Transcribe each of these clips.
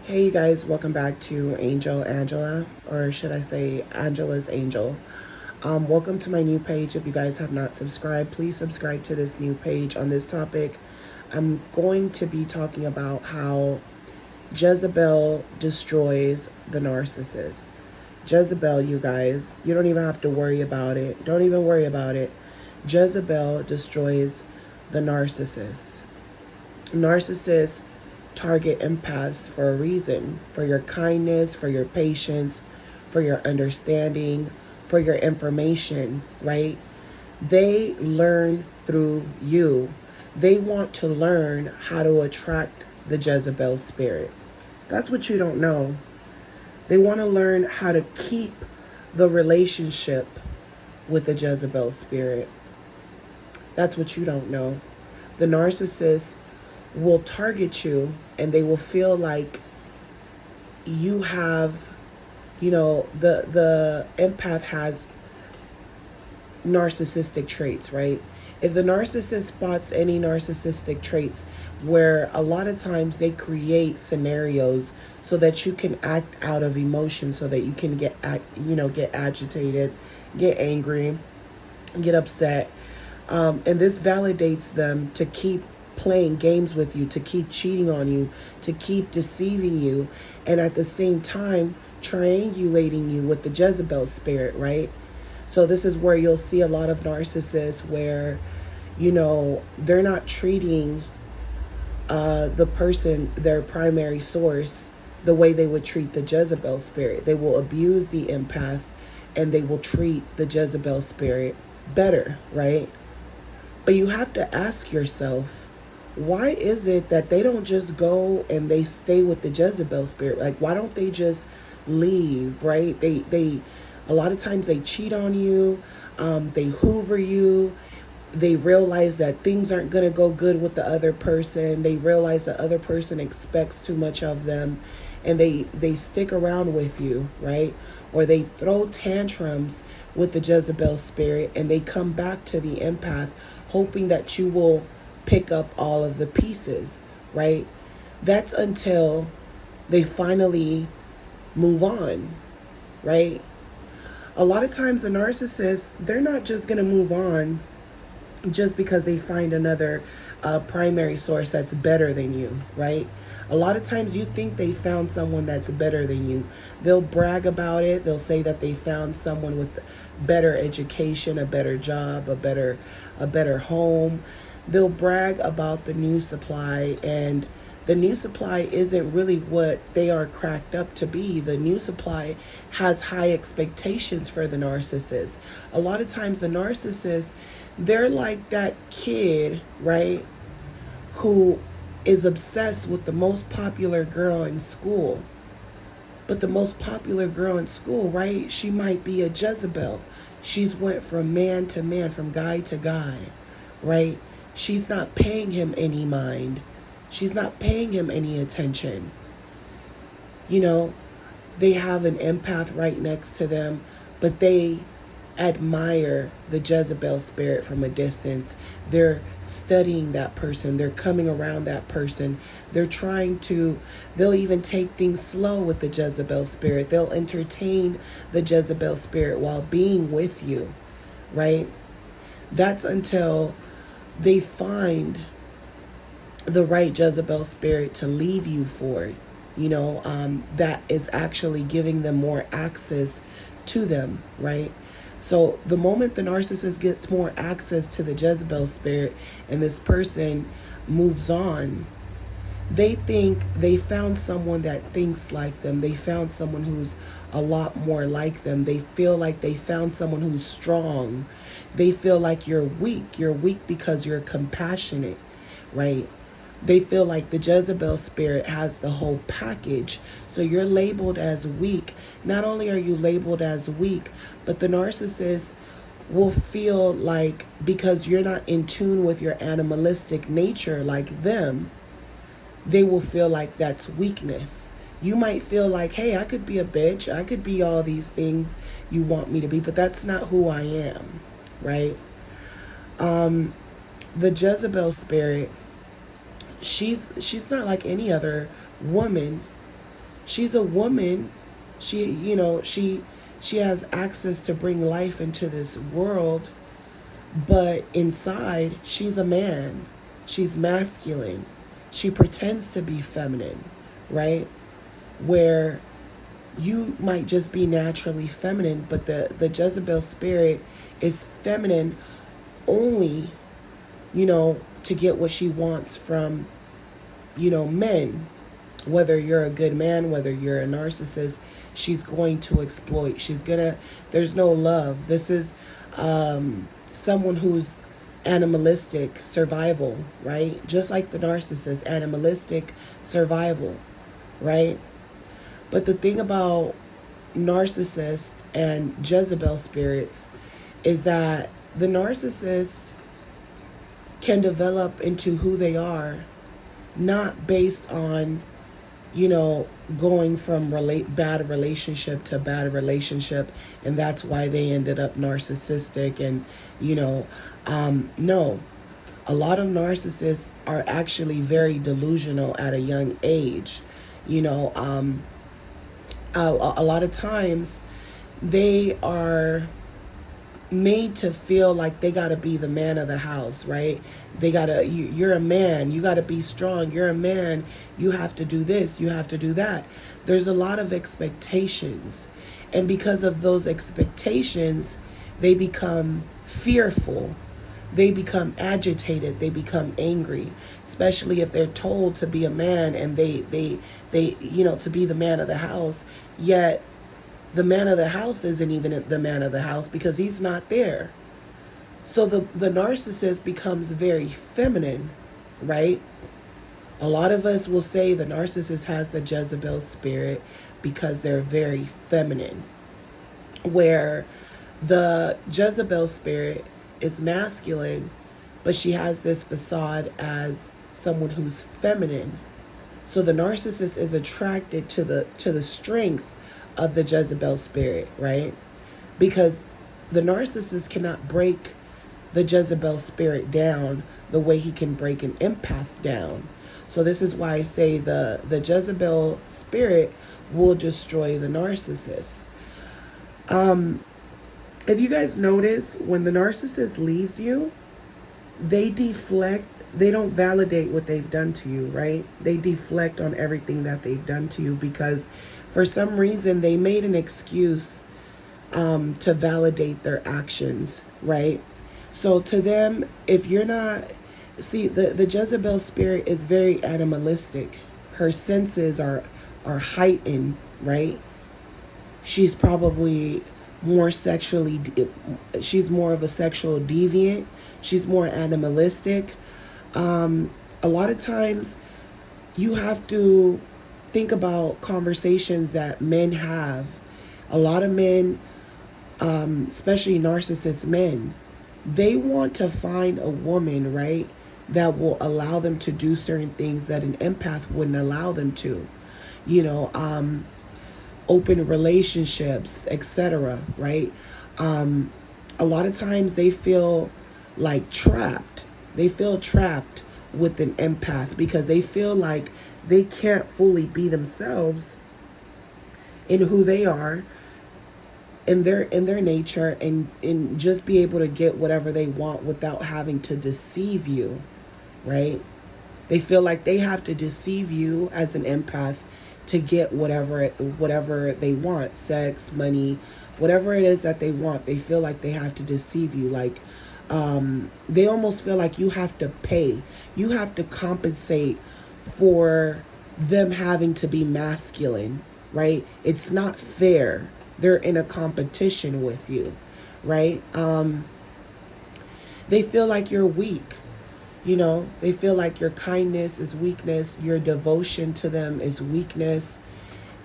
Hey you guys, welcome back to Angela, or should I say Angela's Angel. Welcome to my new page. If you guys have not subscribed, please subscribe to this new page. On this topic, I'm going to be talking about how Jezebel destroys the narcissist. Jezebel, you guys, you don't even have to worry about it. Don't even worry about it. Jezebel destroys the narcissist. Narcissists target empaths for a reason, for your kindness, for your patience, for your understanding, for your information, right? They learn through you. They want to learn how to attract the Jezebel spirit. That's what you don't know. They want to learn how to keep the relationship with the Jezebel spirit. That's what you don't know. The narcissist will target you, and they will feel like you have, the empath has narcissistic traits, right? If the narcissist spots any narcissistic traits, where a lot of times they create scenarios so that you can act out of emotion, so that you can get agitated, get angry, get upset, and this validates them to keep playing games with you, to keep cheating on you, to keep deceiving you, and at the same time triangulating you with the Jezebel spirit, right? So this is where you'll see a lot of narcissists where, they're not treating the person, their primary source, the way they would treat the Jezebel spirit. They will abuse the empath, and they will treat the Jezebel spirit better, right? But you have to ask yourself, why is it that they don't just go and they stay with the Jezebel spirit? Like, why don't they just leave, right? They a lot of times they cheat on you, they hoover you, they realize that things aren't going to go good with the other person, they realize the other person expects too much of them, and they stick around with you, right? Or they throw tantrums with the Jezebel spirit, and they come back to the empath hoping that you will pick up all of the pieces, right? That's until they finally move on, right? A lot of times the narcissists, they're not just going to move on just because they find another primary source that's better than you, right? A lot of times you think they found someone that's better than you. They'll brag about it. They'll say that they found someone with better education, a better job, a better home. They'll brag about the new supply, and the new supply isn't really what they are cracked up to be. The new supply has high expectations for the narcissist. A lot of times the narcissist, they're like that kid, right, who is obsessed with the most popular girl in school. But the most popular girl in school, right, she might be a Jezebel. She's went from man to man, from guy to guy, right? She's not paying him any mind. She's not paying him any attention. They have an empath right next to them, but they admire the Jezebel spirit from a distance. They're studying that person. They're coming around that person. They'll even take things slow with the Jezebel spirit. They'll entertain the Jezebel spirit while being with you, right? That's until they find the right Jezebel spirit to leave you for, that is actually giving them more access to them, right? So the moment the narcissist gets more access to the Jezebel spirit and this person moves on, they think they found someone that thinks like them. They found someone who's a lot more like them. They feel like they found someone who's strong. They feel like you're weak. You're weak because you're compassionate, right? They feel like the Jezebel spirit has the whole package. So you're labeled as weak. Not only are you labeled as weak, but the narcissist will feel like, because you're not in tune with your animalistic nature like them, they will feel like that's weakness. You might feel like, hey, I could be a bitch. I could be all these things you want me to be, but that's not who I am, right? The Jezebel spirit, she's not like any other woman. She's a woman. She has access to bring life into this world, but inside she's a man. She's masculine. She pretends to be feminine, right? Where you might just be naturally feminine, but the Jezebel spirit is feminine only, to get what she wants from, men. Whether you're a good man, whether you're a narcissist, she's going to exploit. There's no love. This is someone who's animalistic survival, right? Just like the narcissist, animalistic survival, right? But the thing about narcissists and Jezebel spirits is that the narcissist can develop into who they are, not based on, going from bad relationship to bad relationship, and that's why they ended up narcissistic. And no, a lot of narcissists are actually very delusional at a young age. A lot of times they are made to feel like they gotta be the man of the house, right? You're a man, you gotta be strong, you're a man, you have to do this, you have to do that. There's a lot of expectations, and because of those expectations, they become fearful, they become agitated, they become angry, especially if they're told to be a man and they to be the man of the house, yet the man of the house isn't even the man of the house because he's not there. So the narcissist becomes very feminine, right? A lot of us will say the narcissist has the Jezebel spirit because they're very feminine, where the Jezebel spirit is masculine, but she has this facade as someone who's feminine. So the narcissist is attracted to the strength of the Jezebel spirit, right? Because the narcissist cannot break the Jezebel spirit down the way he can break an empath down. So this is why I say the Jezebel spirit will destroy the narcissist. If you guys notice, when the narcissist leaves you, they deflect. They don't validate what they've done to you, right? They deflect on everything that they've done to you because for some reason they made an excuse to validate their actions, right? So to them, if you're not, the Jezebel spirit is very animalistic. Her senses are heightened, right? She's probably more sexually, she's more of a sexual deviant. She's more animalistic. A lot of times you have to think about conversations that men have. A lot of men, especially narcissist men, they want to find a woman, right, that will allow them to do certain things that an empath wouldn't allow them to. Open relationships, etc., right? A lot of times they feel like trapped. They feel trapped with an empath because they feel like they can't fully be themselves in who they are, in their nature, and just be able to get whatever they want without having to deceive you, right? They feel like they have to deceive you as an empath to get whatever they want, sex, money, whatever it is that they want. They feel like they have to deceive you. Like, they almost feel like you have to pay. You have to compensate for them having to be masculine, right? It's not fair. They're in a competition with you, right? They feel like you're weak. You know, they feel like your kindness is weakness, your devotion to them is weakness.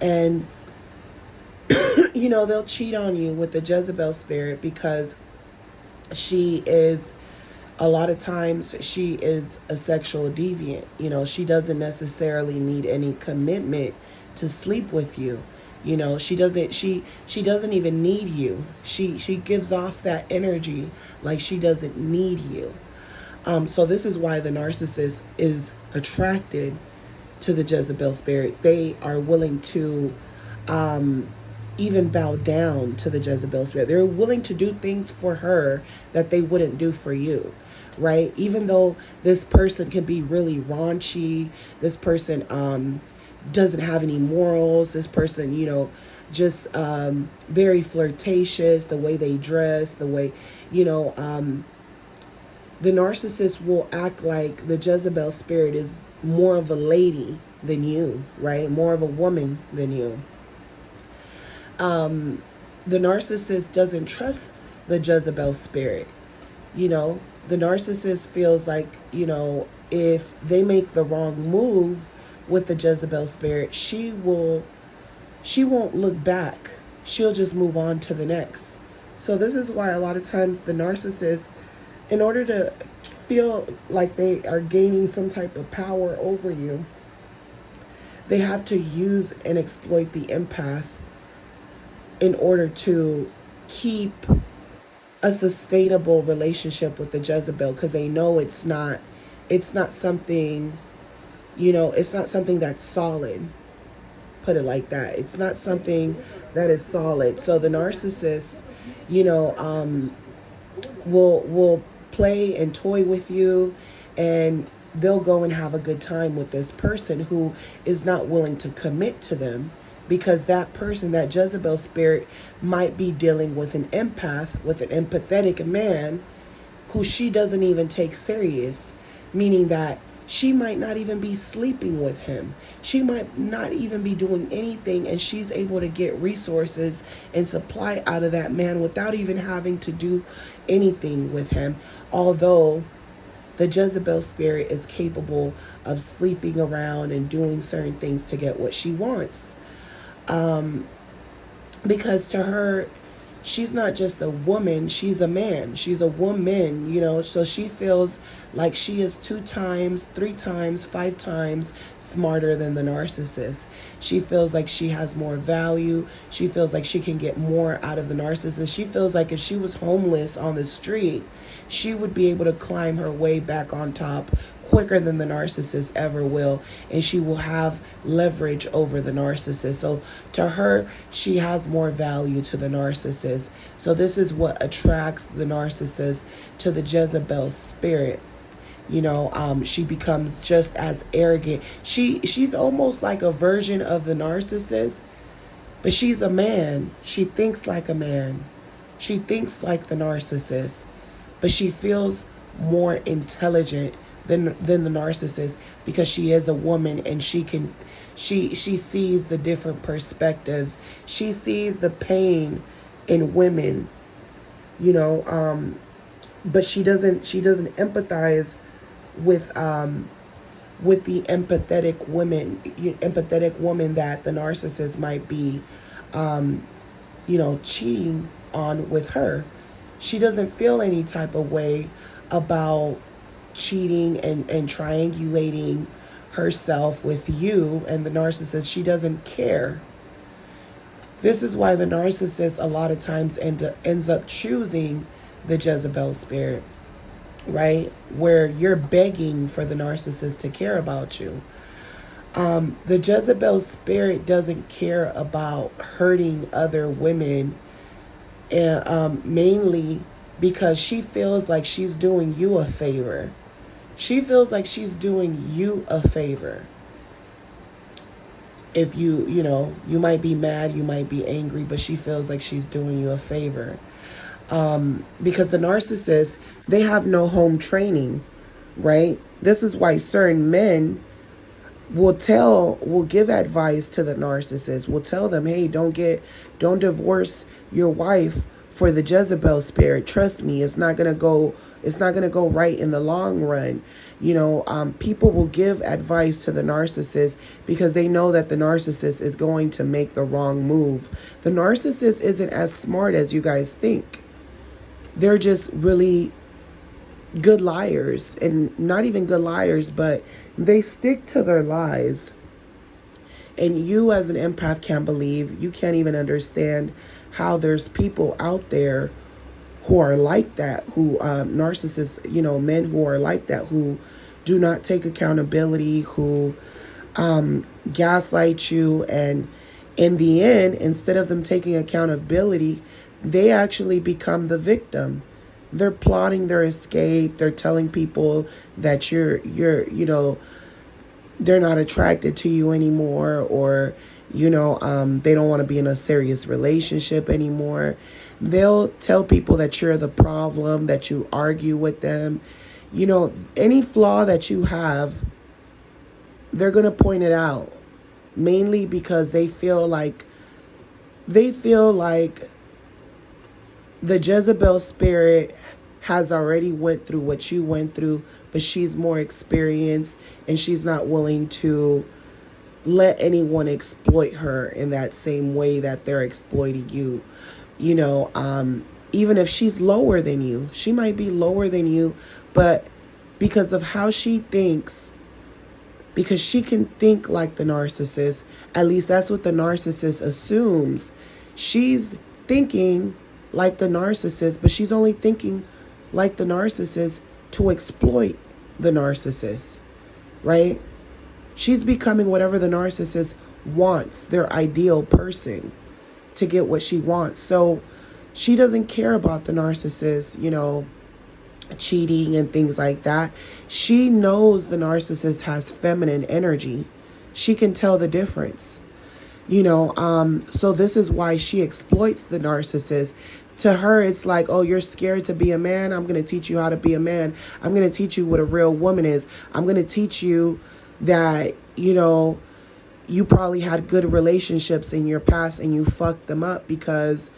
And, you know, they'll cheat on you with the Jezebel spirit because she is, a lot of times, she is a sexual deviant. You know, she doesn't necessarily need any commitment to sleep with you. You know, she doesn't even need you. She gives off that energy like she doesn't need you. So this is why the narcissist is attracted to the Jezebel spirit. They are willing to even bow down to the Jezebel spirit. They're willing to do things for her that they wouldn't do for you, right? Even though this person can be really raunchy, this person doesn't have any morals, this person, you know, just very flirtatious, the way they dress, the way, you know, the narcissist will act like the Jezebel spirit is more of a lady than you, right? More of a woman than you. The narcissist doesn't trust the Jezebel spirit. You know, the narcissist feels like, you know, if they make the wrong move with the Jezebel spirit, she won't look back. She'll just move on to the next. So this is why a lot of times the narcissist, in order to feel like they are gaining some type of power over you, they have to use and exploit the empath in order to keep a sustainable relationship with the Jezebel, because they know it's not something, you know, it's not something that's solid. Put it like that. It's not something that is solid. So the narcissist, you know, will play and toy with you, and they'll go and have a good time with this person who is not willing to commit to them, because that person, that Jezebel spirit, might be dealing with an empath, with an empathetic man who she doesn't even take serious, meaning that she might not even be sleeping with him. She might not even be doing anything, and she's able to get resources and supply out of that man without even having to do anything with him. Although the Jezebel spirit is capable of sleeping around and doing certain things to get what she wants. Because to her, she's not just a woman, she's a man. She's a woman, you know, so she feels like she is 2 times, 3 times, 5 times smarter than the narcissist. She feels like she has more value. She feels like she can get more out of the narcissist. She feels like if she was homeless on the street, she would be able to climb her way back on top quicker than the narcissist ever will, and she will have leverage over the narcissist. So to her, she has more value to the narcissist. So this is what attracts the narcissist to the Jezebel spirit. You know, she becomes just as arrogant. She's almost like a version of the narcissist, but she's a man. She thinks like a man. She thinks like the narcissist, but she feels more intelligent than the narcissist, because she is a woman, and she sees the different perspectives. She sees the pain in women, you know, but she doesn't empathize with the empathetic woman that the narcissist might be you know, cheating on with her. She doesn't feel any type of way about cheating and triangulating herself with you and the narcissist. She doesn't care. This is why the narcissist a lot of times ends up choosing the Jezebel spirit, right? Where you're begging for the narcissist to care about you. The Jezebel spirit doesn't care about hurting other women, and mainly because she feels like she's doing you a favor. She feels like she's doing you a favor. If you know, you might be mad, you might be angry, but she feels like she's doing you a favor. Because the narcissists, they have no home training, right? This is why certain men will give advice to the narcissist, will tell them, hey, don't divorce your wife for the Jezebel spirit. Trust me, it's not going to go It's not going to go right in the long run. People will give advice to the narcissist because they know that the narcissist is going to make the wrong move. The narcissist isn't as smart as you guys think. They're just really good liars, and not even good liars, but they stick to their lies. And you as an empath can't believe, you can't even understand how there's people out there who are like that, who narcissists, men who are like that, who do not take accountability, who gaslight you, and in the end, instead of them taking accountability, they actually become the victim. They're plotting their escape. They're telling people that they're not attracted to you anymore, or they don't want to be in a serious relationship anymore. They'll tell people that you're the problem, that you argue with them. Any flaw that you have, they're going to point it out, mainly because they feel like the Jezebel spirit has already went through what you went through, but she's more experienced and she's not willing to let anyone exploit her in that same way that they're exploiting you. Even if she's lower than you, she might be lower than you, but because of how she thinks, because she can think like the narcissist, at least that's what the narcissist assumes. She's thinking like the narcissist, but she's only thinking like the narcissist to exploit the narcissist, right? She's becoming whatever the narcissist wants, their ideal person, to get what she wants. So she doesn't care about the narcissist, cheating and things like that. She knows the narcissist has feminine energy. She can tell the difference, so this is why she exploits the narcissist. To her, it's like, oh, you're scared to be a man? I'm going to teach you how to be a man. I'm going to teach you what a real woman is. I'm going to teach you that, you probably had good relationships in your past and you fucked them up because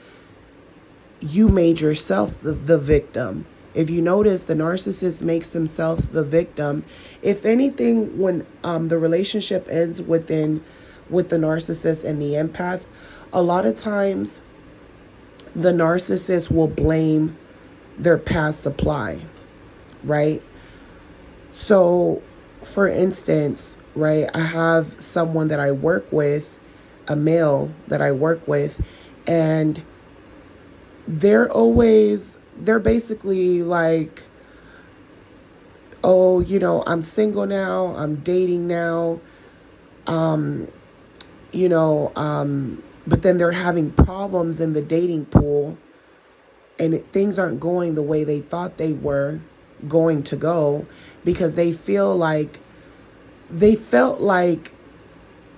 you made yourself the victim. If you notice, the narcissist makes himself the victim. If anything, when the relationship ends with the narcissist and the empath, a lot of times the narcissist will blame their past supply, right? So, for instance, right, I have someone that I work with, a male that I work with, and they're basically like, oh, I'm single now, I'm dating now, but then they're having problems in the dating pool, and things aren't going the way they thought they were going to go, because they felt like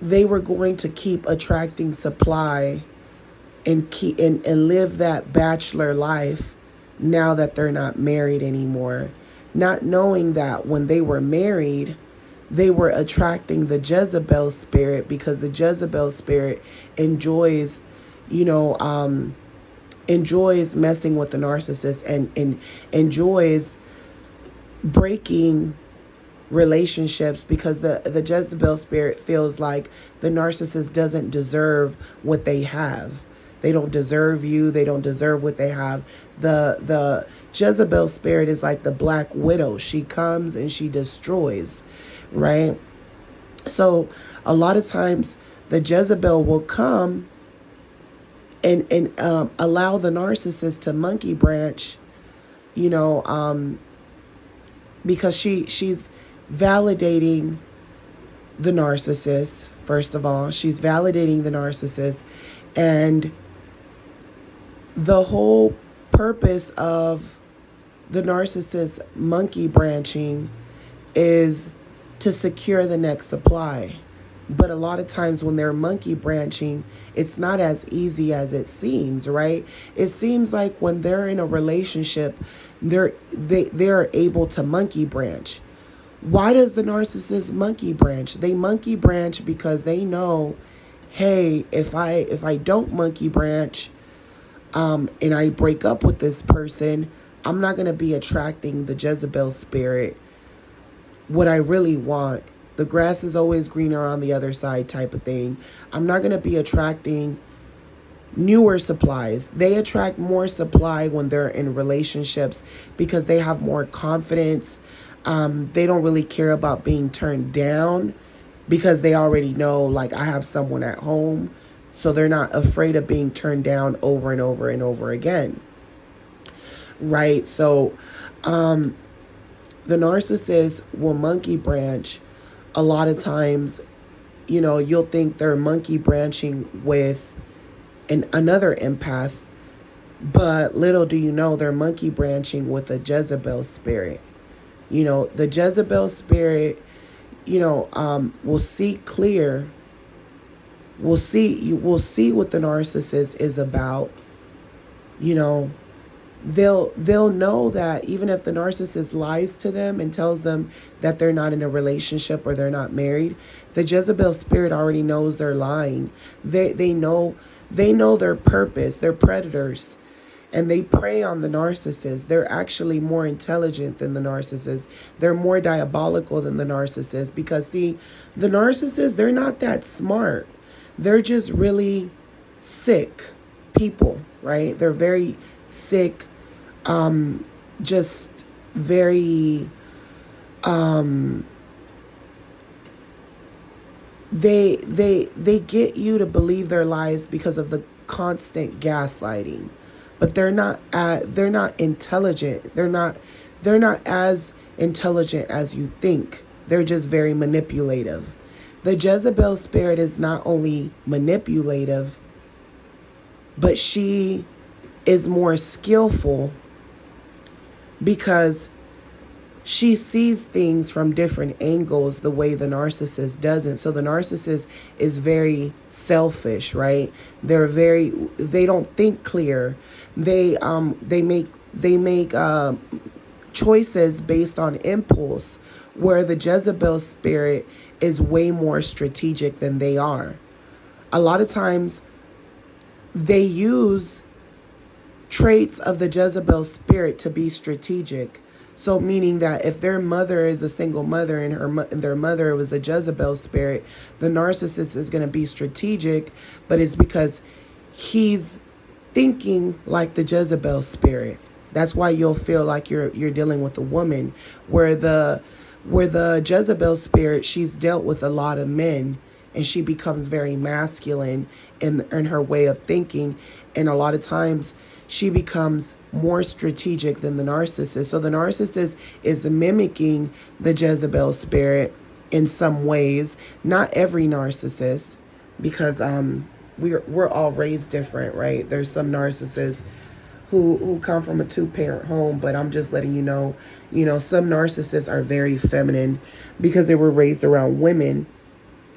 they were going to keep attracting supply and live that bachelor life now that they're not married anymore, not knowing that when they were married, they were attracting the Jezebel spirit, because the Jezebel spirit enjoys messing with the narcissist and enjoys breaking relationships, because the Jezebel spirit feels like the narcissist doesn't deserve what they have. They don't deserve you. They don't deserve what they have. The Jezebel spirit is like the Black Widow. She comes and she destroys, right? So a lot of times the Jezebel will come and allow the narcissist to monkey branch, because she's validating the narcissist. First of all, she's validating the narcissist, and the whole purpose of the narcissist monkey branching is to secure the next supply. But a lot of times when they're monkey branching, it's not as easy as it seems, right? It seems like when they're in a relationship, they're able to monkey branch. Why does the narcissist monkey branch? They monkey branch because they know, hey, if I don't monkey branch, and I break up with this person, I'm not going to be attracting the Jezebel spirit, what I really want. The grass is always greener on the other side type of thing. I'm not going to be attracting newer supplies. They attract more supply when they're in relationships because they have more confidence. They don't really care about being turned down because they already know, like, I have someone at home. So they're not afraid of being turned down over and over and over again. Right? So the narcissist will monkey branch. A lot of times, you'll think they're monkey branching with another empath, but little do you know they're monkey branching with a Jezebel spirit. The Jezebel spirit, will see clear. We'll see what the narcissist is about. They'll know that even if the narcissist lies to them and tells them that they're not in a relationship or they're not married, the Jezebel spirit already knows they're lying. They know their purpose. They're predators. And they prey on the narcissist. They're actually more intelligent than the narcissist. They're more diabolical than the narcissist. Because, see, the narcissists, they're not that smart. They're just really sick people, right? They're very sick, just very, they get you to believe their lies because of the constant gaslighting. But they're not intelligent. They're not as intelligent as you think. They're just very manipulative. The Jezebel spirit is not only manipulative, but she is more skillful because she sees things from different angles the way the narcissist doesn't. So the narcissist is very selfish, right? They don't think clear. They make choices based on impulse, where the Jezebel spirit is way more strategic than they are. A lot of times they use traits of the Jezebel spirit to be strategic. So meaning that if their mother is a single mother and their mother was a Jezebel spirit, the narcissist is going to be strategic, but it's because he's thinking like the Jezebel spirit. That's why you'll feel like you're dealing with a woman, where the Jezebel spirit, she's dealt with a lot of men and she becomes very masculine in her way of thinking, and a lot of times she becomes more strategic than the narcissist. So the narcissist is mimicking the Jezebel spirit in some ways. Not every narcissist, because we're all raised different, right? There's some narcissists who come from a 2-parent home, but I'm just letting you know, some narcissists are very feminine because they were raised around women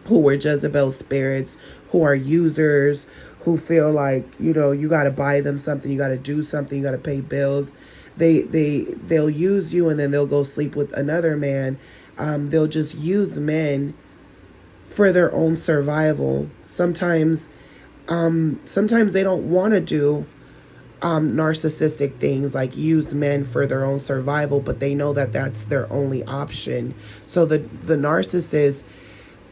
who were Jezebel spirits, who are users, who feel like, you got to buy them something, you got to do something, you got to pay bills. They'll use you and then they'll go sleep with another man. They'll just use men for their own survival. Sometimes they don't want to do narcissistic things like use men for their own survival, but they know that that's their only option. So the narcissist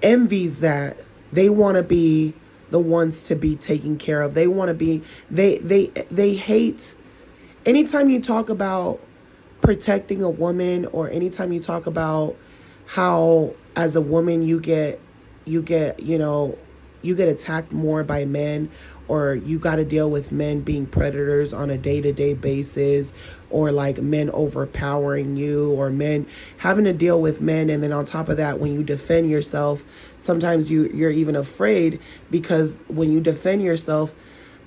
envies that. They want to be the ones to be taken care of. They want to be, they hate, anytime you talk about protecting a woman, or anytime you talk about how as a woman you get attacked more by men, or you got to deal with men being predators on a day-to-day basis, or like men overpowering you, or men having to deal with men. And then on top of that, when you defend yourself, sometimes you're even afraid, because when you defend yourself,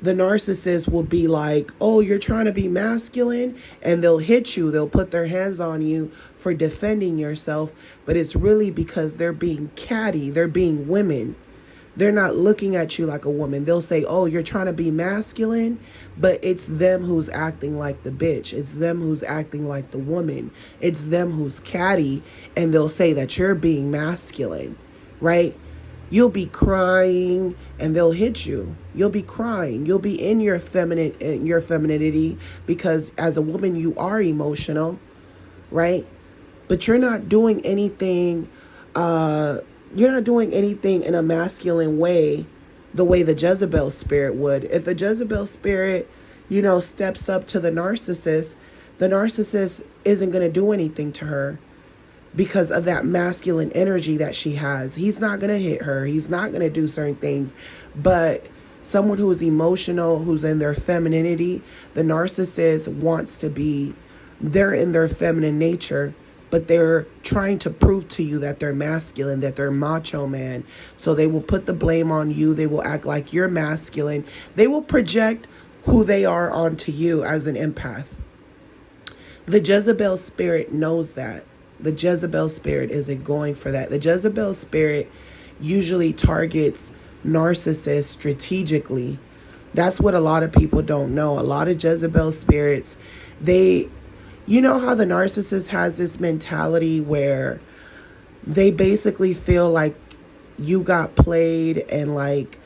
the narcissist will be like, oh, you're trying to be masculine, and they'll hit you. They'll put their hands on you for defending yourself. But it's really because they're being catty. They're being women. They're not looking at you like a woman. They'll say, oh, you're trying to be masculine, but it's them who's acting like the bitch. It's them who's acting like the woman. It's them who's catty, and they'll say that you're being masculine, right? You'll be crying and they'll hit you. You'll be crying. You'll be in your femininity, because as a woman you are emotional, right? But you're not doing anything in a masculine way, the way the Jezebel spirit would. If the Jezebel spirit, steps up to the narcissist isn't going to do anything to her because of that masculine energy that she has. He's not going to hit her. He's not going to do certain things. But someone who is emotional, who's in their femininity, the narcissist wants to be, they're in their feminine nature, but they're trying to prove to you that they're masculine, that they're macho man. So they will put the blame on you. They will act like you're masculine. They will project who they are onto you as an empath. The Jezebel spirit knows that. The Jezebel spirit isn't going for that. The Jezebel spirit usually targets narcissists strategically. That's what a lot of people don't know. A lot of Jezebel spirits, you know how the narcissist has this mentality where they basically feel like you got played, and like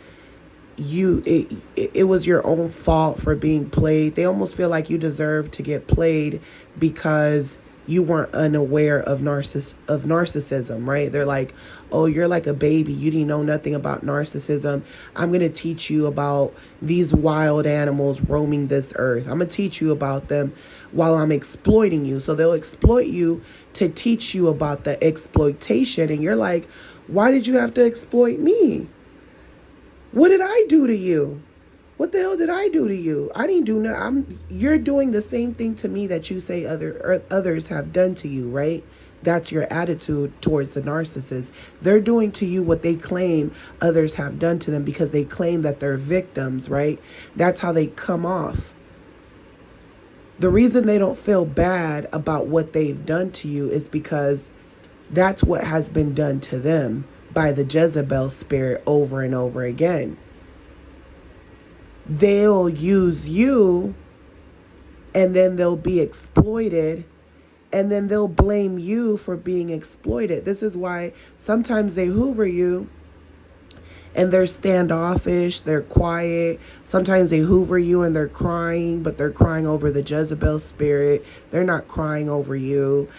it was your own fault for being played. They almost feel like you deserve to get played because you weren't unaware of narcissism, right? They're like, oh, you're like a baby. You didn't know nothing about narcissism. I'm going to teach you about these wild animals roaming this earth. I'm going to teach you about them while I'm exploiting you. So they'll exploit you to teach you about the exploitation. And you're like, why did you have to exploit me? What did I do to you? What the hell did I do to you? I didn't do nothing. You're doing the same thing to me that you say others have done to you, right? That's your attitude towards the narcissist. They're doing to you what they claim others have done to them because they claim that they're victims, right? That's how they come off. The reason they don't feel bad about what they've done to you is because that's what has been done to them by the Jezebel spirit over and over again. They'll use you, and then they'll be exploited, and then they'll blame you for being exploited. This is why sometimes they hoover you and they're standoffish, they're quiet. Sometimes they hoover you and they're crying, but they're crying over the Jezebel spirit. They're not crying over you.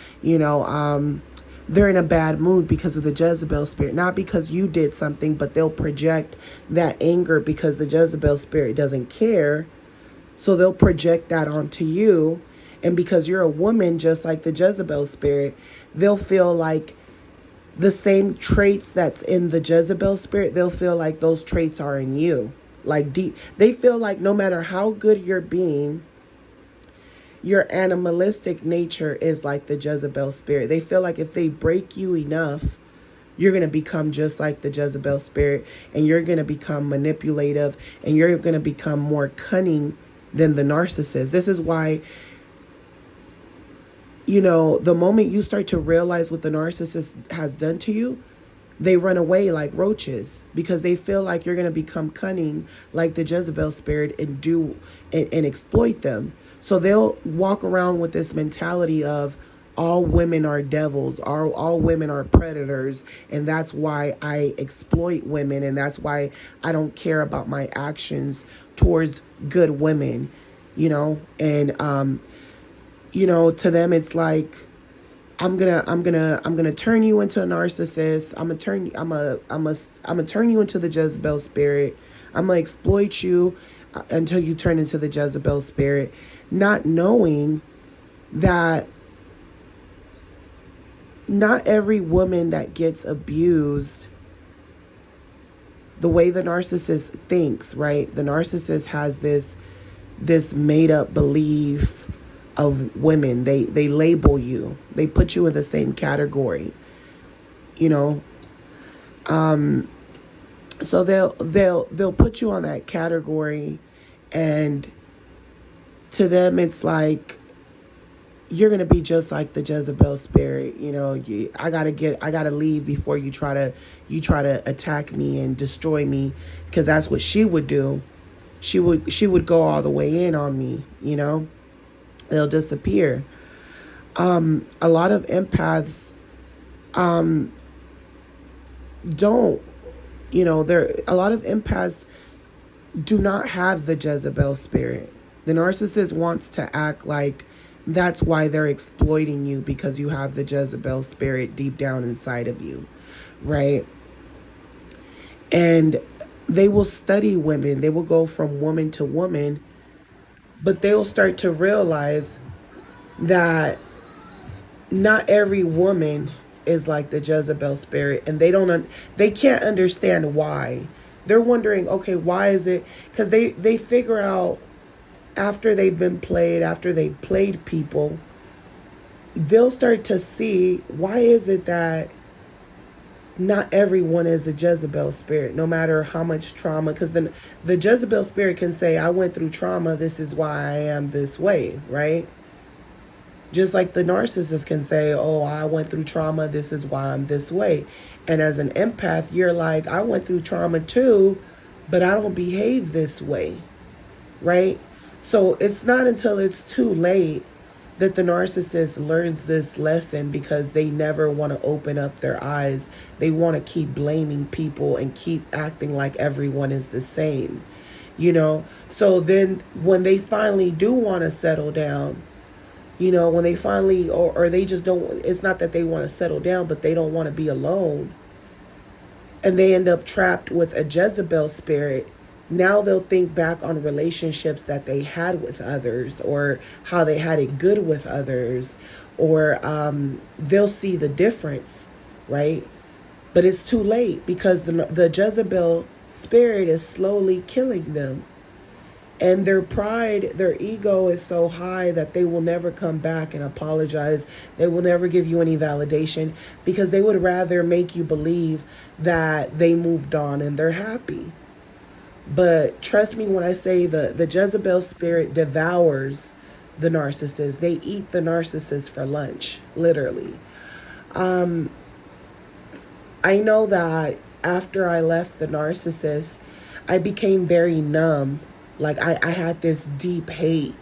They're in a bad mood because of the Jezebel spirit, not because you did something, but they'll project that anger because the Jezebel spirit doesn't care. So they'll project that onto you. And because you're a woman, just like the Jezebel spirit, they'll feel like the same traits that's in the Jezebel spirit, they'll feel like those traits are in you. Like deep, they feel like no matter how good you're being, your animalistic nature is like the Jezebel spirit. They feel like if they break you enough, you're going to become just like the Jezebel spirit, and you're going to become manipulative, and you're going to become more cunning than the narcissist. This is why, the moment you start to realize what the narcissist has done to you, they run away like roaches because they feel like you're going to become cunning like the Jezebel spirit and exploit them. So they'll walk around with this mentality of all women are devils, all women are predators, and that's why I exploit women, and that's why I don't care about my actions towards good women, and to them it's like, I'm gonna turn you into a narcissist. I'm gonna turn you into the Jezebel spirit. I'm gonna exploit you until you turn into the Jezebel spirit, not knowing that not every woman that gets abused, the way the narcissist thinks, right? The narcissist has this made up belief of women. They label you. They put you in the same category, so they'll put you on that category, and to them it's like you're gonna be just like the Jezebel spirit. I gotta leave before you try to attack me and destroy me, because that's what she would do. She would go all the way in on me. They'll disappear. A lot of empaths don't You know, a lot of empaths do not have the Jezebel spirit. The narcissist wants to act like that's why they're exploiting you, because you have the Jezebel spirit deep down inside of you, right? And they will study women. They will go from woman to woman, but they'll start to realize that not every woman is like the Jezebel spirit, and they can't understand why. They're wondering, okay, why is it? Because they figure out after they've been played, after they've played people, they'll start to see, why is it that not everyone is a Jezebel spirit, no matter how much trauma? Because then the Jezebel spirit can say, I went through trauma, this is why I am this way, right? Just like the narcissist can say, oh, I went through trauma, this is why I'm this way. And as an empath, you're like, I went through trauma too, but I don't behave this way, right? So it's not until it's too late that the narcissist learns this lesson, because they never want to open up their eyes. They want to keep blaming people and keep acting like everyone is the same, you know? So then when they finally do want to settle down, you know, when they finally, or they just don't, it's not that they want to settle down, but they don't want to be alone, and they end up trapped with a Jezebel spirit. Now they'll think back on relationships that they had with others, or how they had it good with others, or they'll see the difference, right? But it's too late, because the Jezebel spirit is slowly killing them. And their pride, their ego is so high that they will never come back and apologize. They will never give you any validation, because they would rather make you believe that they moved on and they're happy. But trust me when I say the Jezebel spirit devours the narcissist. They eat the narcissist for lunch, literally. I know that after I left the narcissist, I became very numb. Like I had this deep hate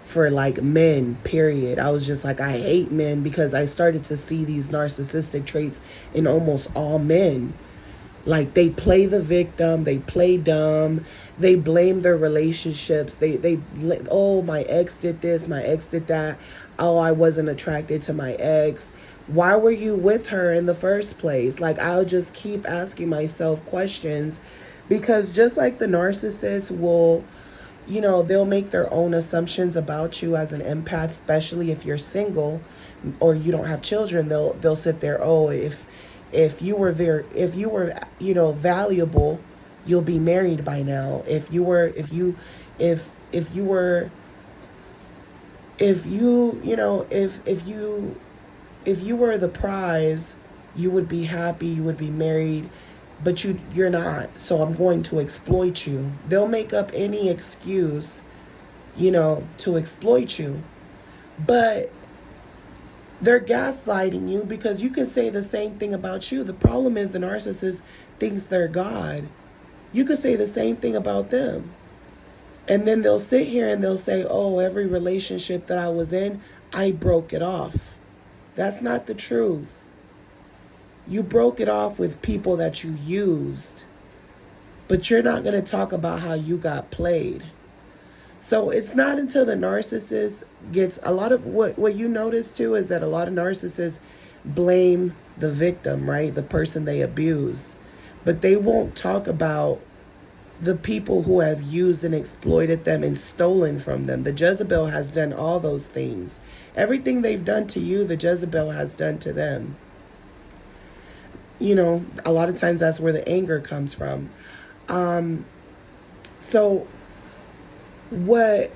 for like men, period. I was just like, I hate men, because I started to see these narcissistic traits in almost all men. Like they play the victim, they play dumb, they blame their relationships. Oh, my ex did this, my ex did that. Oh, I wasn't attracted to my ex. Why were you with her in the first place? Like I'll just keep asking myself questions. Because just like the narcissist will, you know, they'll make their own assumptions about you as an empath, especially if you're single or you don't have children. They'll sit there, oh, if you were you know, valuable, you'll be married by now. If you were the prize, you would be happy, you would be married. But you're not, so I'm going to exploit you. They'll make up any excuse, you know, to exploit you. But they're gaslighting you, because you can say the same thing about you. The problem is the narcissist thinks they're God. You could say the same thing about them. And then they'll sit here and they'll say, oh, every relationship that I was in, I broke it off. That's not the truth. You broke it off with people that you used, but you're not going to talk about how you got played. So it's not until the narcissist gets a lot of what you notice too is that a lot of narcissists blame the victim, right? The person they abuse, but they won't talk about the people who have used and exploited them and stolen from them. The Jezebel has done all those things. Everything they've done to you, the Jezebel has done to them. You know, a lot of times that's where the anger comes from. So what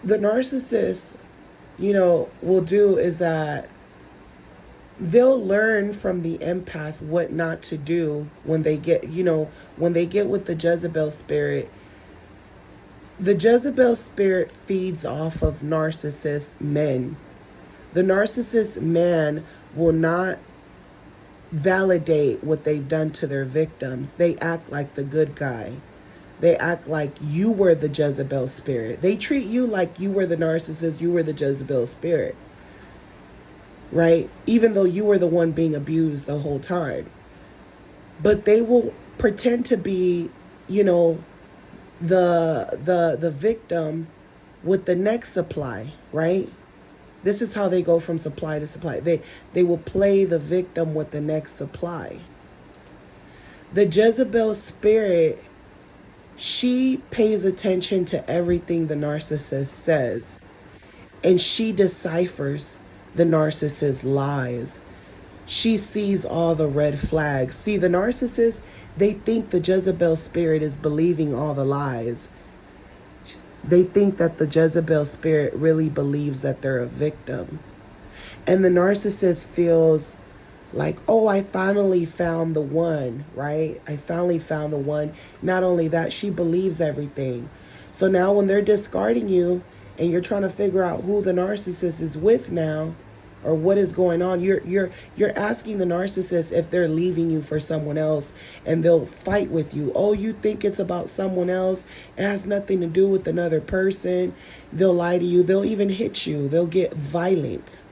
the narcissist, you know, will do is that they'll learn from the empath what not to do when they get, you know, when they get with the Jezebel spirit. The Jezebel spirit feeds off of narcissist men. The narcissist man will not validate what they've done to their victims. They act like the good guy. They act like you were the Jezebel spirit. They treat you like you were the narcissist, you were the Jezebel spirit. Right? Even though you were the one being abused the whole time. But they will pretend to be, you know, the victim with the next supply, right? This is how they go from supply to supply. They will play the victim with the next supply. The Jezebel spirit, she pays attention to everything the narcissist says, and she deciphers the narcissist's lies. She sees all the red flags. See, the narcissist, they think the Jezebel spirit is believing all the lies. They think that the Jezebel spirit really believes that they're a victim. And the narcissist feels like, oh, I finally found the one, right? I finally found the one. Not only that, she believes everything. So now when they're discarding you and you're trying to figure out who the narcissist is with now, or what is going on, you're asking the narcissist if they're leaving you for someone else, and they'll fight with you. Oh, you think it's about someone else? It has nothing to do with another person. They'll lie to you. They'll even hit you. They'll get violent,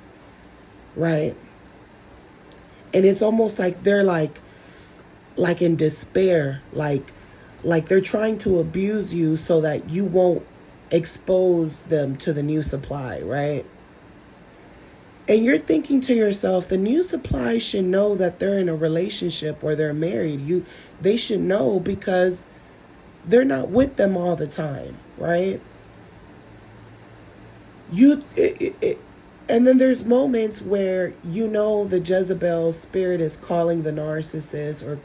right? And it's almost like they're like in despair, like they're trying to abuse you so that you won't expose them to the new supply, right? And you're thinking to yourself, the new supply should know that they're in a relationship or they're married. They should know, because they're not with them all the time, right? And then there's moments where you know the Jezebel spirit is calling the narcissist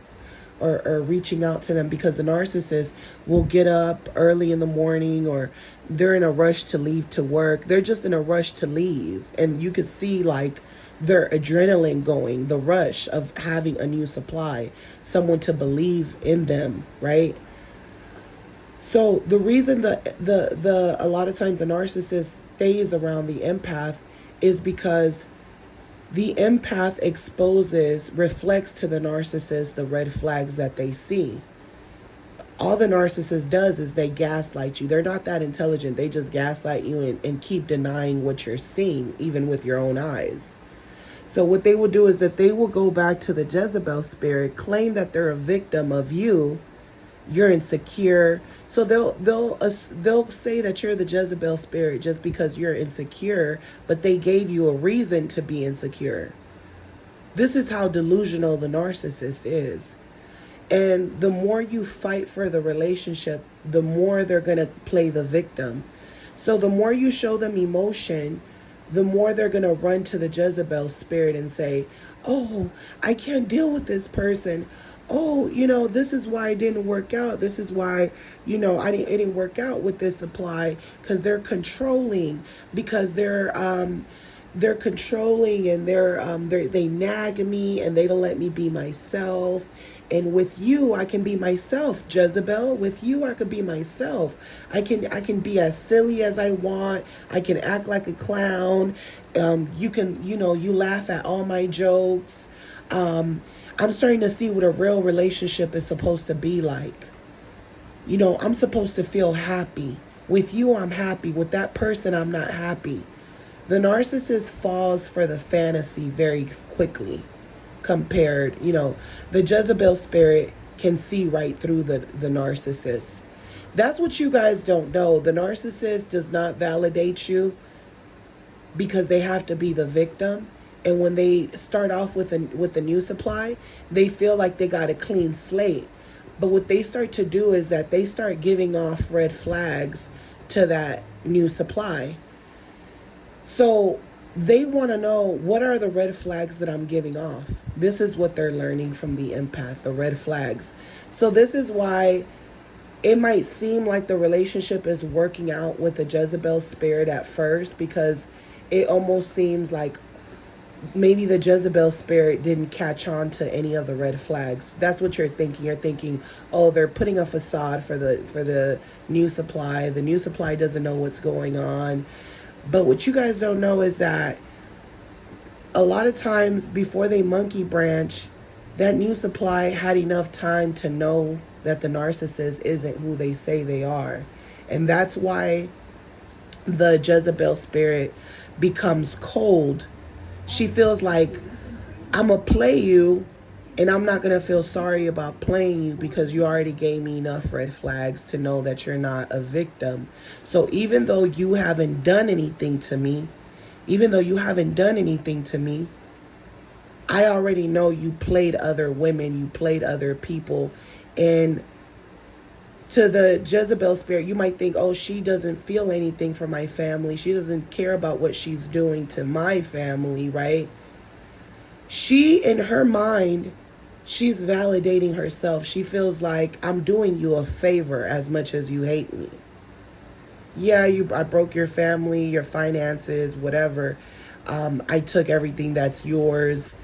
or reaching out to them, because the narcissist will get up early in the morning, or they're in a rush to leave to work. They're just in a rush to leave. And you could see like their adrenaline going, the rush of having a new supply, someone to believe in them, right? So the reason a lot of times the narcissist stays around the empath is because the empath reflects to the narcissist the red flags that they see. All the narcissist does is they gaslight you. They're not that intelligent. They just gaslight you and keep denying what you're seeing, even with your own eyes. So what they will do is that they will go back to the Jezebel spirit, claim that they're a victim of you. You're insecure. So they'll say that you're the Jezebel spirit just because you're insecure, but they gave you a reason to be insecure. This is how delusional the narcissist is. And the more you fight for the relationship, the more they're going to play the victim. So the more you show them emotion, the more they're going to run to the Jezebel spirit and say, oh, I can't deal with this person. Oh, this is why it didn't work out. This is why, it didn't work out with this supply, because they're controlling, because they're controlling, and they nag me, and they don't let me be myself. And with you, I can be myself, Jezebel. With you, I can be myself. I can be as silly as I want. I can act like a clown. You laugh at all my jokes. I'm starting to see what a real relationship is supposed to be like. I'm supposed to feel happy. With you, I'm happy. With that person, I'm not happy. The narcissist falls for the fantasy very quickly compared, the Jezebel spirit can see right through the narcissist. That's what you guys don't know. The narcissist does not validate you because they have to be the victim. And when they start off with the new supply, they feel like they got a clean slate. But what they start to do is that they start giving off red flags to that new supply. So they want to know, what are the red flags that I'm giving off? This is what they're learning from the empath, the red flags. So this is why it might seem like the relationship is working out with the Jezebel spirit at first, because it almost seems like maybe the Jezebel spirit didn't catch on to any of the red flags. That's what you're thinking. You're thinking, oh, they're putting a facade for the new supply. The new supply doesn't know what's going on. But what you guys don't know is that a lot of times before they monkey branch, that new supply had enough time to know that the narcissist isn't who they say they are. And that's why the Jezebel spirit becomes cold. She feels like, I'm going to play you, And I'm not going to feel sorry about playing you because you already gave me enough red flags to know that you're not a victim. So even though you haven't done anything to me, even though you haven't done anything to me, I already know you played other women, you played other people. And to the Jezebel spirit, you might think, oh, she doesn't feel anything for my family. She doesn't care about what she's doing to my family, right? She, in her mind, she's validating herself. She feels like I'm doing you a favor as much as you hate me. Yeah, I broke your family, your finances, whatever. I took everything that's yours.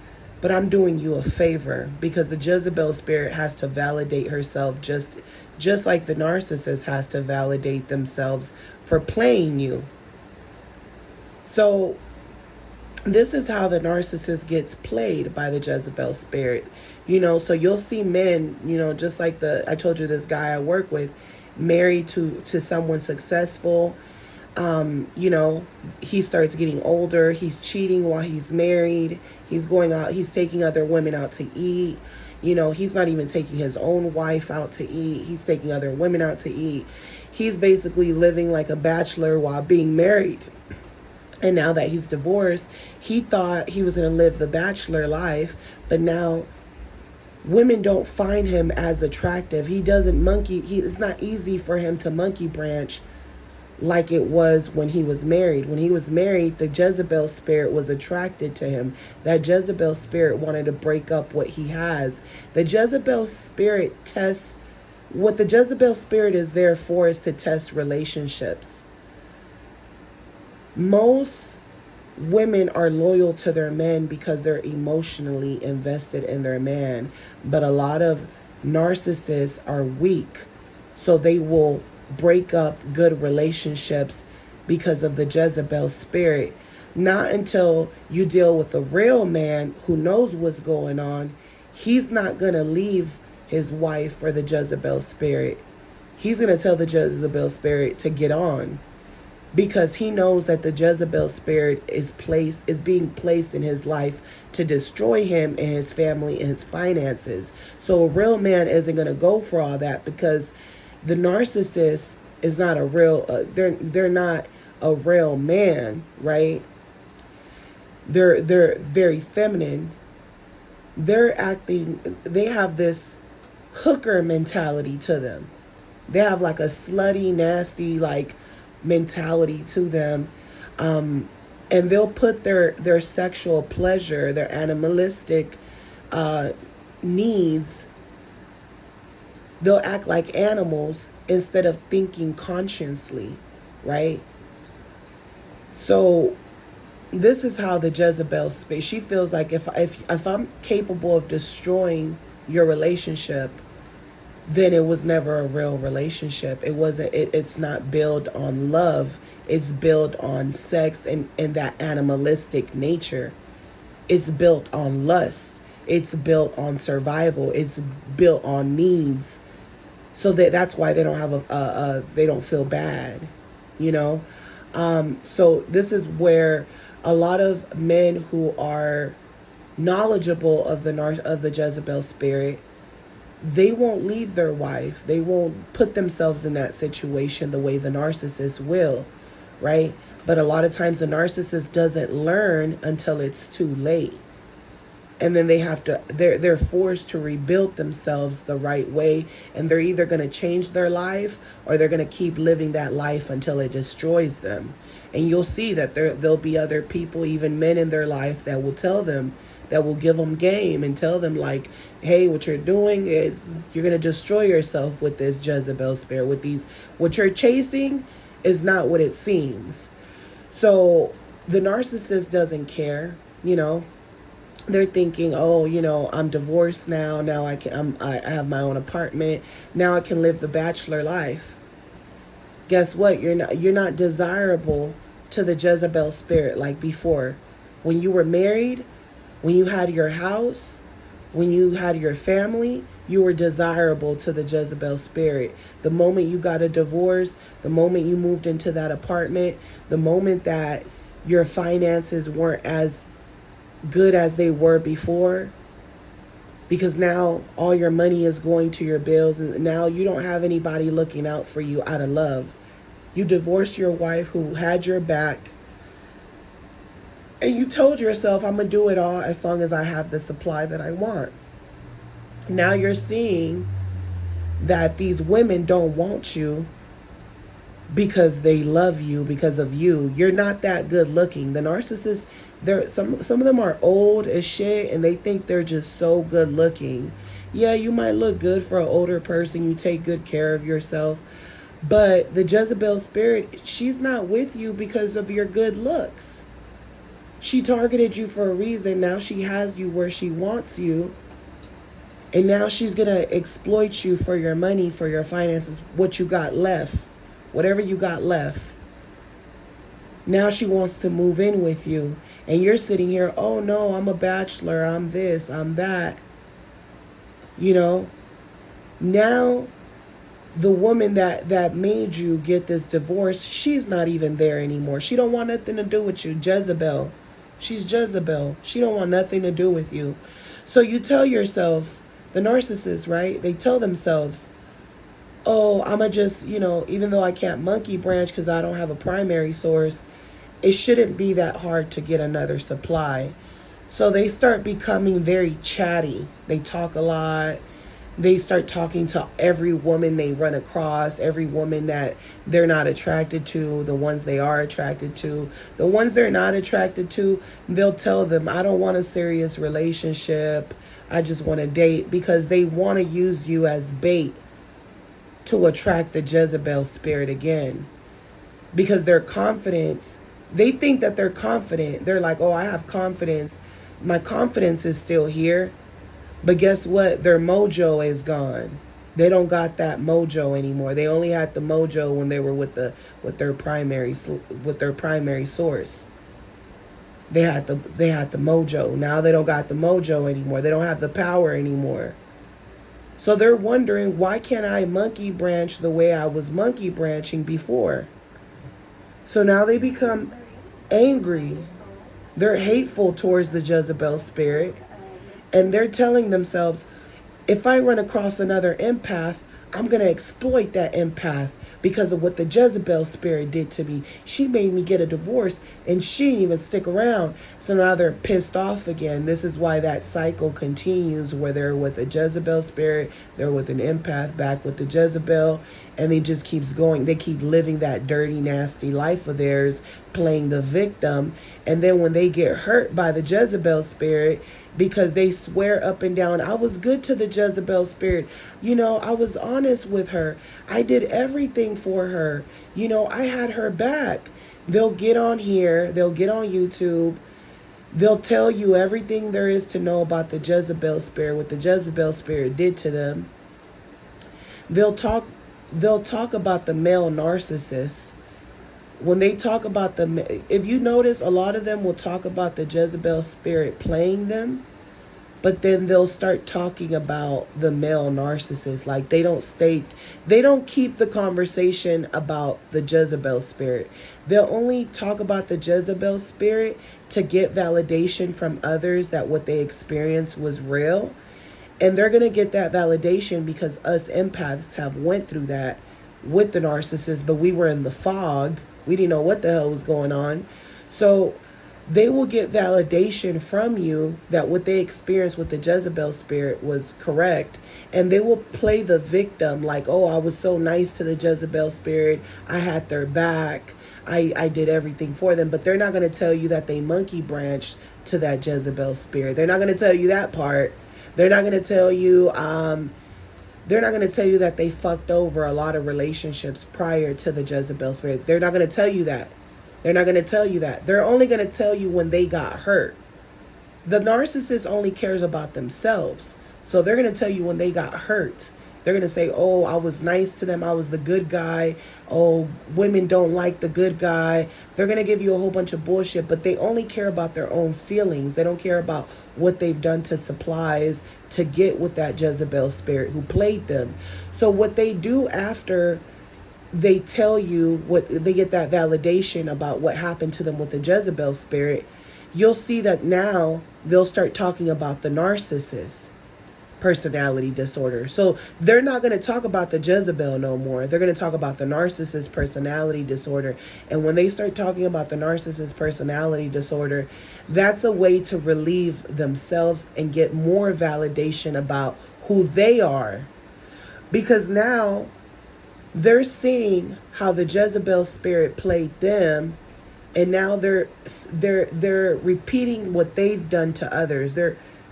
But I'm doing you a favor because the Jezebel spirit has to validate herself just like the narcissist has to validate themselves for playing you. So this is how the narcissist gets played by the Jezebel spirit. So you'll see men, just like I told you, this guy I work with, married to someone successful. He starts getting older. He's cheating while he's married. He's going out. He's taking other women out to eat. He's not even taking his own wife out to eat. He's taking other women out to eat. He's basically living like a bachelor while being married. And now that he's divorced, he thought he was going to live the bachelor life. But now women don't find him as attractive. He doesn't monkey. It's not easy for him to monkey branch like it was when he was married. When he was married, the Jezebel spirit was attracted to him. That Jezebel spirit wanted to break up what he has. The Jezebel spirit tests, what the Jezebel spirit is there for is to test relationships. Most women are loyal to their men because they're emotionally invested in their man. But a lot of narcissists are weak, so they will break up good relationships because of the Jezebel spirit. Not until you deal with a real man who knows what's going on. He's not going to leave his wife for the Jezebel spirit. He's going to tell the Jezebel spirit to get on because he knows that the Jezebel spirit is being placed in his life to destroy him and his family and his finances. So a real man isn't going to go for all that because the narcissist is not a real, they're not a real man, right? They're very feminine. They have this hooker mentality to them. They have like a slutty, nasty, mentality to them. And they'll put their sexual pleasure, their animalistic needs, they'll act like animals instead of thinking consciously, right? So this is how the Jezebel space, she feels like if I'm capable of destroying your relationship, then it was never a real relationship. It's not built on love. It's built on sex and that animalistic nature. It's built on lust. It's built on survival. It's built on needs. So that's why they don't have they don't feel bad, So this is where a lot of men who are knowledgeable of the Jezebel spirit, they won't leave their wife. They won't put themselves in that situation the way the narcissist will, right? But a lot of times the narcissist doesn't learn until it's too late. And then they're forced to rebuild themselves the right way. And they're either going to change their life or they're going to keep living that life until it destroys them. And you'll see that there'll be other people, even men in their life, that will tell them, that will give them game and tell them like, hey, what you're doing is you're going to destroy yourself with this Jezebel spirit. What you're chasing is not what it seems. So the narcissist doesn't care, They're thinking, oh, I'm divorced now. Now I have my own apartment. Now I can live the bachelor life. Guess what? You're not desirable to the Jezebel spirit like before. When you were married, when you had your house, when you had your family, you were desirable to the Jezebel spirit. The moment you got a divorce, the moment you moved into that apartment, the moment that your finances weren't as good as they were before, because now all your money is going to your bills, and now you don't have anybody looking out for you out of love. You divorced your wife who had your back, and you told yourself, I'm going to do it all as long as I have the supply that I want. Now you're seeing that these women don't want you because they love you, because of you. You're not that good looking. The narcissists, they're some of them are old as shit, and they think they're just so good looking. Yeah, you might look good for an older person. You take good care of yourself. But the Jezebel spirit, she's not with you because of your good looks. She targeted you for a reason. Now she has you where she wants you. And now she's going to exploit you for your money, for your finances, what you got left. Whatever you got left. Now she wants to move in with you. And you're sitting here, oh no, I'm a bachelor, I'm this, I'm that. You know, now the woman that made you get this divorce, she's not even there anymore. She don't want nothing to do with you. Jezebel. She's Jezebel. She don't want nothing to do with you. So you tell yourself, the narcissist, right? They tell themselves, oh, I'ma just, even though I can't monkey branch because I don't have a primary source, it shouldn't be that hard to get another supply. So they start becoming very chatty. They talk a lot. They start talking to every woman they run across, every woman that they're not attracted to, the ones they are attracted to. The ones they're not attracted to, they'll tell them, I don't want a serious relationship. I just want to date, because they want to use you as bait to attract the Jezebel spirit again. Because their confidence, they think that they're confident. They're like, oh, I have confidence. My confidence is still here. But guess what? Their mojo is gone. They don't got that mojo anymore. They only had the mojo when they were with their primary source. They had the mojo. Now they don't got the mojo anymore. They don't have the power anymore. So they're wondering, why can't I monkey branch the way I was monkey branching before? So now they become angry. They're hateful towards the Jezebel spirit. And they're telling themselves, if I run across another empath, I'm going to exploit that empath because of what the Jezebel spirit did to me. She made me get a divorce, and she didn't even stick around. So now they're pissed off again. This is why that cycle continues, where they're with a Jezebel spirit, they're with an empath, back with the Jezebel, and it just keeps going. They keep living that dirty, nasty life of theirs, playing the victim. And then when they get hurt by the Jezebel spirit, because they swear up and down, I was good to the Jezebel spirit. I was honest with her. I did everything for her. I had her back. They'll get on here. They'll get on YouTube. They'll tell you everything there is to know about the Jezebel spirit, what the Jezebel spirit did to them. They'll talk about the male narcissist. When they talk about if you notice, a lot of them will talk about the Jezebel spirit playing them, but then they'll start talking about the male narcissist. Like they don't keep the conversation about the Jezebel spirit. They'll only talk about the Jezebel spirit to get validation from others that what they experienced was real. And they're going to get that validation because us empaths have went through that with the narcissist, but we were in the fog. We didn't know what the hell was going on. So they will get validation from you that what they experienced with the Jezebel spirit was correct. And they will play the victim like, oh, I was so nice to the Jezebel spirit. I had their back. I did everything for them. But they're not going to tell you that they monkey branched to that Jezebel spirit. They're not going to tell you that part. They're not going to tell you... They're not going to tell you that they fucked over a lot of relationships prior to the Jezebel spirit. They're not going to tell you that. They're not going to tell you that. They're only going to tell you when they got hurt. The narcissist only cares about themselves. So they're going to tell you when they got hurt. They're going to say, oh, I was nice to them. I was the good guy. Oh, women don't like the good guy. They're going to give you a whole bunch of bullshit, but they only care about their own feelings. They don't care about what they've done to supplies to get with that Jezebel spirit who played them. So what they do after they tell you what they get that validation about what happened to them with the Jezebel spirit, you'll see that now they'll start talking about the narcissist. personality disorder. So they're not going to talk about the Jezebel no more. They're going to talk about the narcissist personality disorder. And when they start talking about the narcissist personality disorder, that's a way to relieve themselves and get more validation about who they are. Because now they're seeing how the Jezebel spirit played them, and now they're repeating what they've done to others.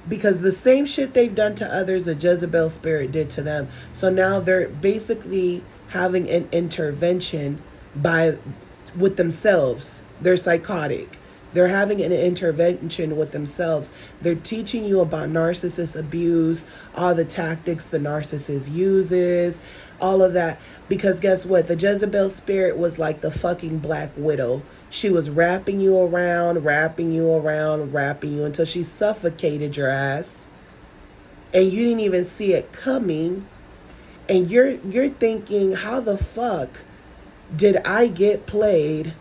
Because the same shit they've done to others, the Jezebel spirit did to them. So now they're basically having an intervention with themselves. They're psychotic. They're having an intervention with themselves. They're teaching you about narcissist abuse, all the tactics the narcissist uses, all of that. Because guess what? The Jezebel spirit was like the fucking Black Widow. She was wrapping you around, wrapping you around, wrapping you until she suffocated your ass. And you didn't even see it coming. And you're thinking, how the fuck did I get played?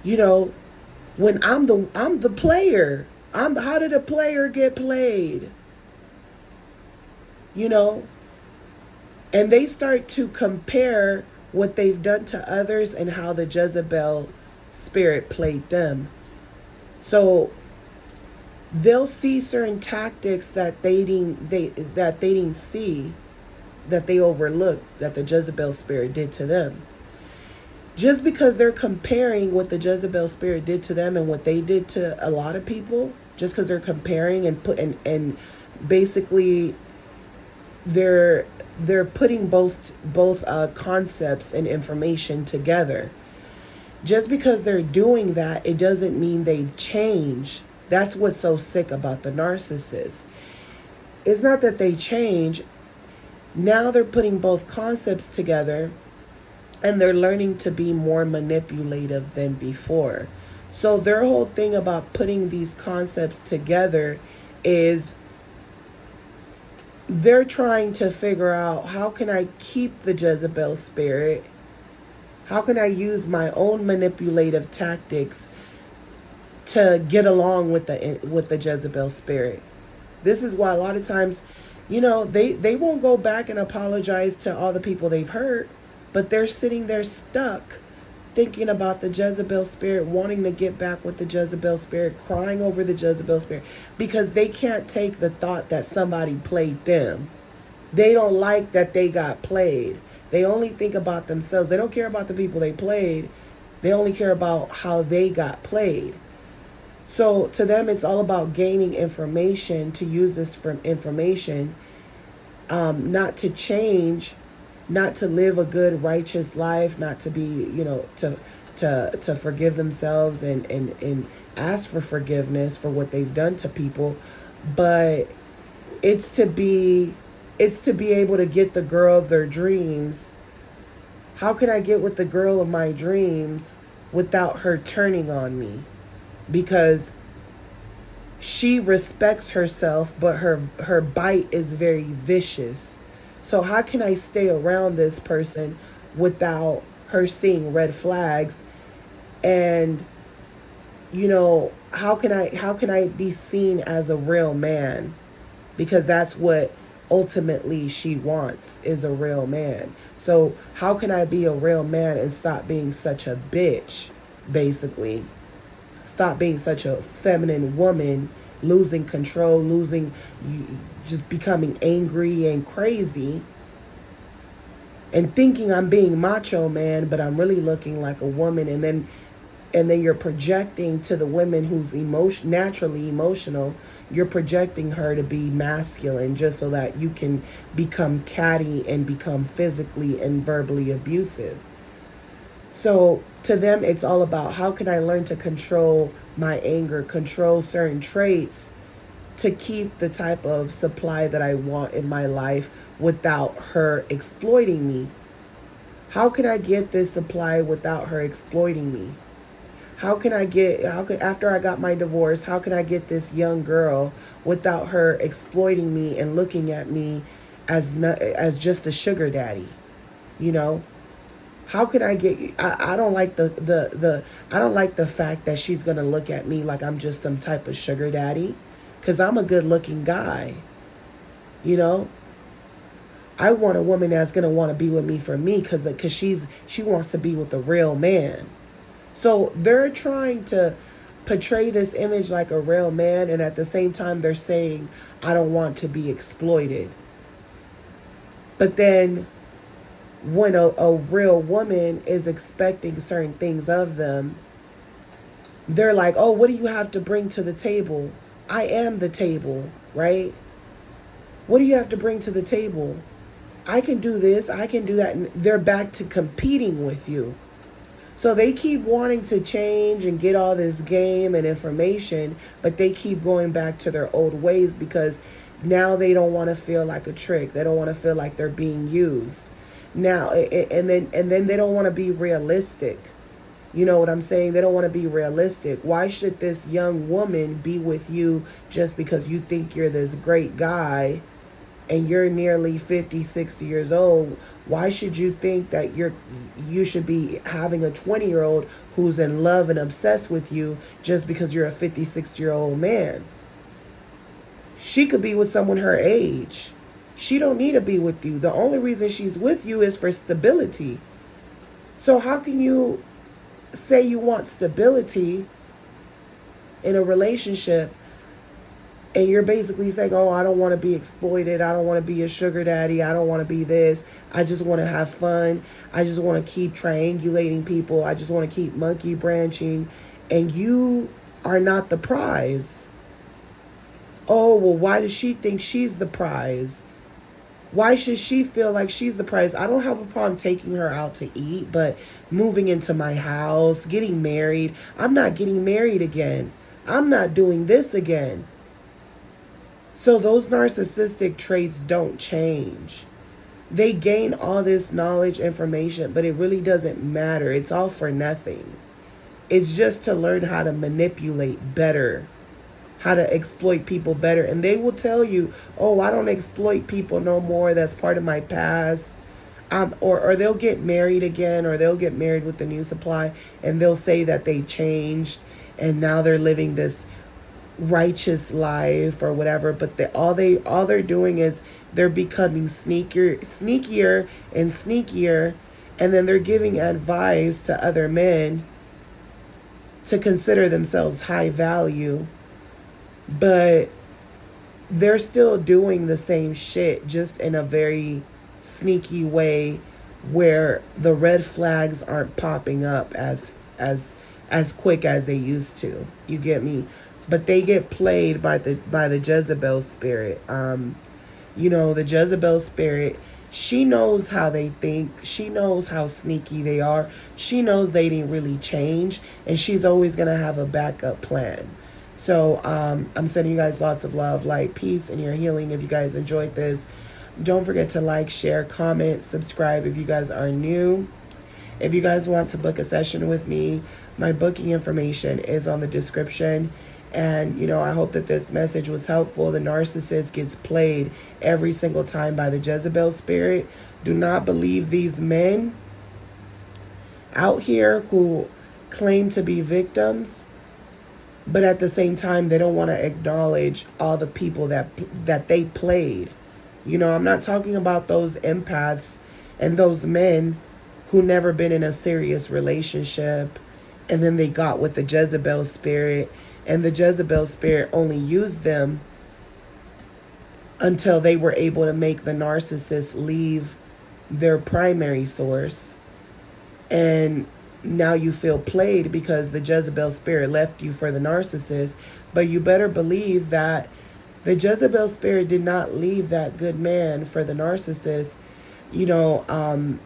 You know, when I'm the player. How did a player get played? You know? And they start to compare what they've done to others and how the Jezebel spirit played them. So they'll see certain tactics that they didn't see, that they overlooked, that the Jezebel spirit did to them. Just because they're comparing what the Jezebel spirit did to them and what they did to a lot of people, just because they're comparing and basically they're putting both concepts and information together. Just because they're doing that, it doesn't mean they've changed. That's what's so sick about the narcissist. It's not that they change. Now they're putting both concepts together, and they're learning to be more manipulative than before. So their whole thing about putting these concepts together is they're trying to figure out, how can I keep the Jezebel spirit? How can I use my own manipulative tactics to get along with the Jezebel spirit? This is why a lot of times, you know, they won't go back and apologize to all the people they've hurt, but they're sitting there stuck thinking about the Jezebel spirit, wanting to get back with the Jezebel spirit, crying over the Jezebel spirit, because they can't take the thought that somebody played them. They don't like that they got played. They only think about themselves. They don't care about the people they played. They only care about how they got played. So to them, it's all about gaining information, to use this for information, not to change, not to live a good, righteous life, not to be, you know, to forgive themselves and ask for forgiveness for what they've done to people. But it's to be able to get the girl of their dreams. How can I get with the girl of my dreams without her turning on me? Because she respects herself, but her bite is very vicious. So how can I stay around this person without her seeing red flags? And, you know, how can I be seen as a real man? Because that's what ultimately she wants, is a real man. So how can I be a real man and stop being such a bitch, basically? Stop being such a feminine woman, losing control, just becoming angry and crazy, and thinking I'm being macho man, but I'm really looking like a woman. And then you're projecting to the women who's naturally emotional, you're projecting her to be masculine just so that you can become catty and become physically and verbally abusive. So to them, it's all about, how can I learn to control my anger, control certain traits to keep the type of supply that I want in my life without her exploiting me? How can I get this supply without her exploiting me? After I got my divorce, how can I get this young girl without her exploiting me and looking at me as just a sugar daddy? You know? How can I get, I don't like I don't like the fact that she's going to look at me like I'm just some type of sugar daddy. because I'm a good looking guy. You know, I want a woman that's going to want to be with me for me because she wants to be with a real man. So they're trying to portray this image like a real man, and at the same time they're saying, I don't want to be exploited. But then when a real woman is expecting certain things of them, they're like, oh, what do you have to bring to the table? I am the table, right? What do you have to bring to the table? I can do this, I can do that. And they're back to competing with you. So they keep wanting to change and get all this game and information, but they keep going back to their old ways because now they don't want to feel like a trick. They don't want to feel like they're being used. Now, and then they don't want to be realistic. You know what I'm saying? They don't want to be realistic. Why should this young woman be with you just because you think you're this great guy and you're nearly 50, 60 years old? Why should you think that you should be having a 20-year-old who's in love and obsessed with you just because you're a 50, 60-year-old man? She could be with someone her age. She don't need to be with you. The only reason she's with you is for stability. So how can you say you want stability in a relationship and you're basically saying, oh, I don't want to be exploited. I don't want to be a sugar daddy. I don't want to be this. I just want to have fun. I just want to keep triangulating people. I just want to keep monkey branching. And you are not the prize. Oh, well, why does she think she's the prize? Why should she feel like she's the prize? I don't have a problem taking her out to eat, but moving into my house, getting married. I'm not getting married again. I'm not doing this again. So those narcissistic traits don't change. They gain all this knowledge, information, but it really doesn't matter. It's all for nothing. It's just to learn how to manipulate better, how to exploit people better. And they will tell you, oh, I don't exploit people no more. That's part of my past. Or they'll get married again, or they'll get married with the new supply, and they'll say that they changed and now they're living this righteous life or whatever. But all they're doing is they're becoming sneakier and sneakier, and then they're giving advice to other men to consider themselves high value, but they're still doing the same shit, just in a very sneaky way where the red flags aren't popping up as quick as they used to. You get me? But they get played by the Jezebel spirit. You know, the Jezebel spirit, she knows how they think. She knows how sneaky they are. She knows they didn't really change, and she's always going to have a backup plan. So I'm sending you guys lots of love, light, peace, and your healing. If you guys enjoyed this, don't forget to like, share, comment, subscribe if you guys are new. If you guys want to book a session with me, my booking information is on the description. And, you know, I hope that this message was helpful. The narcissist gets played every single time by the Jezebel spirit. Do not believe these men out here who claim to be victims, but at the same time, they don't want to acknowledge all the people that they played. You know, I'm not talking about those empaths and those men who never been in a serious relationship, and then they got with the Jezebel spirit, and the Jezebel spirit only used them until they were able to make the narcissist leave their primary source. And now you feel played because the Jezebel spirit left you for the narcissist. But you better believe that the Jezebel spirit did not leave that good man for the narcissist, you know,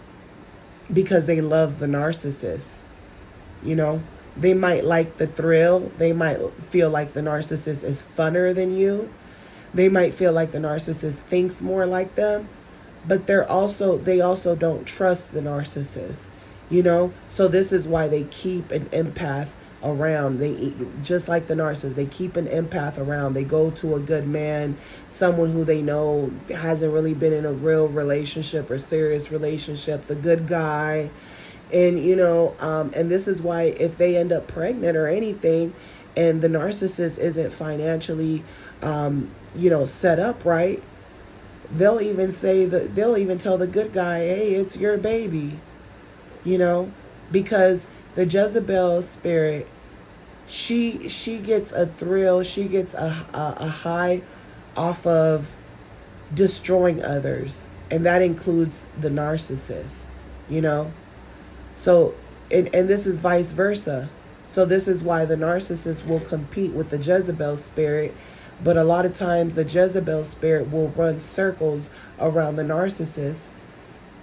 because they love the narcissist. You know, they might like the thrill. They might feel like the narcissist is funner than you. They might feel like the narcissist thinks more like them, but they also don't trust the narcissist, you know? So this is why they keep an empath around. They, just like the narcissist, they keep an empath around. They go to a good man, someone who they know hasn't really been in a real relationship or serious relationship, the good guy. And, you know, and this is why if they end up pregnant or anything, and the narcissist isn't financially, you know, set up right, they'll even say that, they'll even tell the good guy, hey, it's your baby, you know, because the Jezebel spirit, she gets a thrill, she gets a high off of destroying others, and that includes the narcissist, you know. So and this is vice versa. So this is why the narcissist will compete with the Jezebel spirit, but a lot of times the Jezebel spirit will run circles around the narcissist,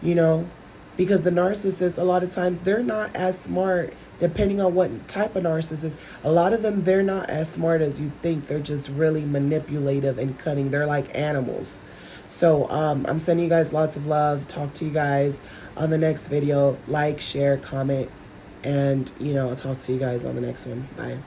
you know, because the narcissist, a lot of times, they're not as smart, depending on what type of narcissist. A lot of them, they're not as smart as you think. They're just really manipulative and cunning. They're like animals. So I'm sending you guys lots of love. Talk to you guys on the next video. Like, share, comment, and, you know, I'll talk to you guys on the next one. Bye.